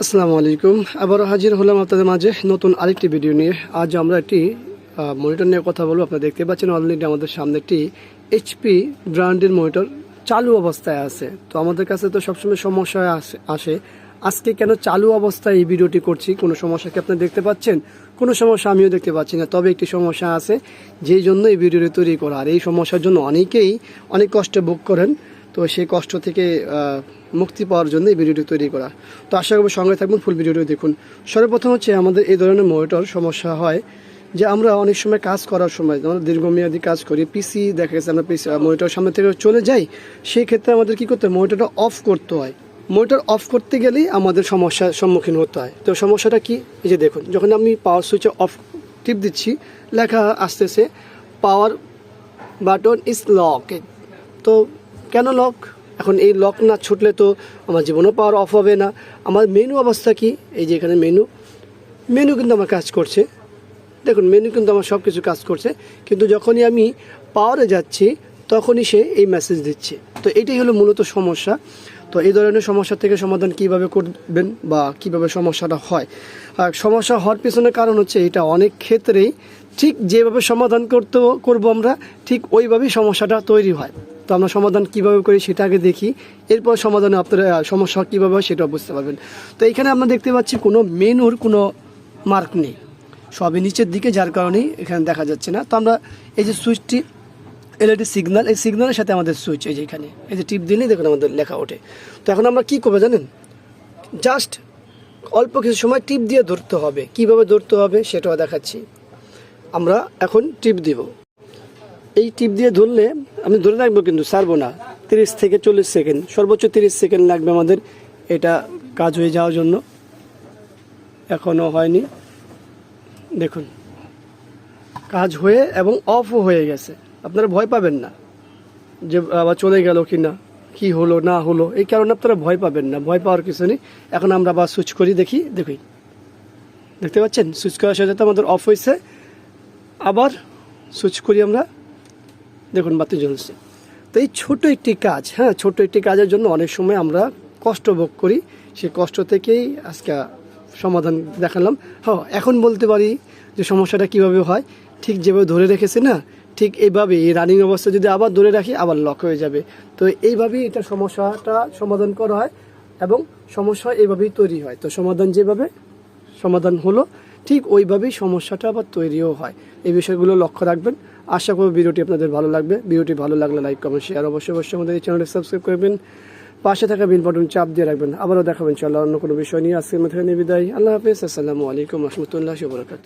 আসসালামু আলাইকুম। আবারও হাজির হলাম আপনাদের মাঝে নতুন আরেকটি ভিডিও নিয়ে। আজ আমরা একটি মনিটর নিয়ে কথা বলবো। আপনারা দেখতে পাচ্ছেন অলরেডি আমাদের সামনে একটি এইচপি ব্র্যান্ডের মনিটর চালু অবস্থায় আছে। তো আমাদের কাছে তো সবসময় সমস্যা আসে। আজকে কেন চালু অবস্থায় এই ভিডিওটি করছি, কোনো সমস্যা কি আপনারা দেখতে পাচ্ছেন? কোনো সমস্যা আমিও দেখতে পাচ্ছি না, তবে একটি সমস্যা আছে যেই জন্য এই ভিডিওটি তৈরি করা। আর এই সমস্যার জন্য অনেকেই অনেক কষ্টে ভোগ করেন। তো সেই কষ্ট থেকে মুক্তি পাওয়ার জন্য এই ভিডিওটি তৈরি করা। তো আশা করব সঙ্গে থাকবেন, ফুল ভিডিওটি দেখুন। সর্বপ্রথম হচ্ছে আমাদের এই ধরনের মনিটর সমস্যা হয় যে আমরা অনেক সময় কাজ করার সময়, আমরা দীর্ঘমেয়াদী কাজ করি, পিসি দেখা গেছে আমরা মনিটর সামনে থেকে চলে যাই, সেই ক্ষেত্রে আমাদের কী করতে হয়, মনিটরটা অফ করতে হয়। মনিটর অফ করতে গেলেই আমাদের সমস্যার সম্মুখীন হতে হয়। তো সমস্যাটা কি, এই যে দেখুন, যখন আমি পাওয়ার সুইচে অফ টিপ দিচ্ছি, লেখা আসতেছে পাওয়ার বাটন ইজ লক। তো কেন লক? এখন এই লক না ছুটলে তো আমার জীবনও পাওয়ার অফ হবে না। আমার মেনু অবস্থা কি, এই যে এখানে মেনু কিন্তু আমার কাজ করছে। দেখুন, মেনু কিন্তু আমার সব কিছু কাজ করছে, কিন্তু যখনই আমি পাওয়ারে যাচ্ছি তখনই সে এই মেসেজ দিচ্ছে। তো এটাই হলো মূলত সমস্যা। তো এই ধরনের সমস্যা থেকে সমাধান কিভাবে করবেন বা কিভাবে সমস্যাটা হয়, আর সমস্যা হওয়ার পেছনের কারণ হচ্ছে এটা অনেক ক্ষেত্রেই ঠিক যেভাবে সমাধান করবো আমরা, ঠিক ওইভাবেই সমস্যাটা তৈরি হয়। তো আমরা সমাধান কিভাবে করি সেটা আগে দেখি, এরপর সমাধানে আপনারা সমস্যা কীভাবে হয় সেটাও বুঝতে পারবেন। তো এখানে আমরা দেখতে পাচ্ছি কোনো মেনুর কোনো মার্ক নেই, সবই নিচের দিকে, যার কারণেই এখানে দেখা যাচ্ছে না। তো আমরা এই যে সুইচটি এলইডি সিগন্যাল, এই সিগন্যালের সাথে আমাদের সুইচ, এই যে এখানে এই যে টিপ দিলেই দেখুন আমাদের লেখা ওঠে। তো এখন আমরা কী করবো জানেন, জাস্ট অল্প কিছু সময় টিপ দিয়ে ধরতে হবে। কিভাবে ধরতে হবে সেটাও দেখাচ্ছি। আমরা এখন টিপ দিব, এই টিপ দিয়ে ধরলে আমি ধরে রাখবো, কিন্তু ছাড়বো না। 30 থেকে 40 সেকেন্ড, সর্বোচ্চ 30 সেকেন্ড লাগবে আমাদের এটা কাজ হয়ে যাওয়ার জন্য। এখনও হয়নি, দেখুন কাজ হয়ে এবং অফও হয়ে গেছে। আপনারা ভয় পাবেন না যে আবার চলে গেল কি না, কী হলো না হলো, এই কারণে আপনারা ভয় পাবেন না, ভয় পাওয়ার কিছু নেই। এখন আমরা আবার সুইচ করি, দেখি দেখতে পাচ্ছেন সুইচ করার সাথে আমাদের অফ হয়েছে। আবার সুইচ করি আমরা, দেখুন বাতি জ্বলছে। তো এই ছোটো একটি কাজ, ছোটো একটি কাজের জন্য অনেক সময় আমরা কষ্ট ভোগ করি। সেই কষ্ট থেকেই আজকে সমাধান দেখালাম। এখন বলতে পারি যে সমস্যাটা কিভাবে হয়, ঠিক যেভাবে ধরে রেখেছে না, ঠিক এইভাবে এই রানিং অবস্থা যদি আবার ধরে রাখি আবার লক হয়ে যাবে। তো এইভাবেই এটা সমস্যাটা সমাধান করা হয় এবং সমস্যা এইভাবেই তৈরি হয়। তো যেভাবে সমাধান হলো ঠিক ওইভাবেই সমস্যাটা আবার তৈরিও হয়। এই বিষয়গুলো লক্ষ্য রাখবেন। আশা করব ভিডিওটি আপনাদের ভালো লাগবে। ভিডিওটি ভালো লাগলে লাইক, কমেন্ট, শেয়ার অবশ্যই আমাদের এই চ্যানেলটি সাবস্ক্রাইব করবেন। পাশে থাকা বেল বাটন চাপ দিয়ে রাখবেন। আবারও দেখাবেন ইনশাআল্লাহ অন্য কোনো বিষয় নিয়ে। আজকের মধ্যে বিদায়। আল্লাহ হাফেজ। আসসালামু আলাইকুম রহমতুল্লাহি ওয়া বারাকাতুহু।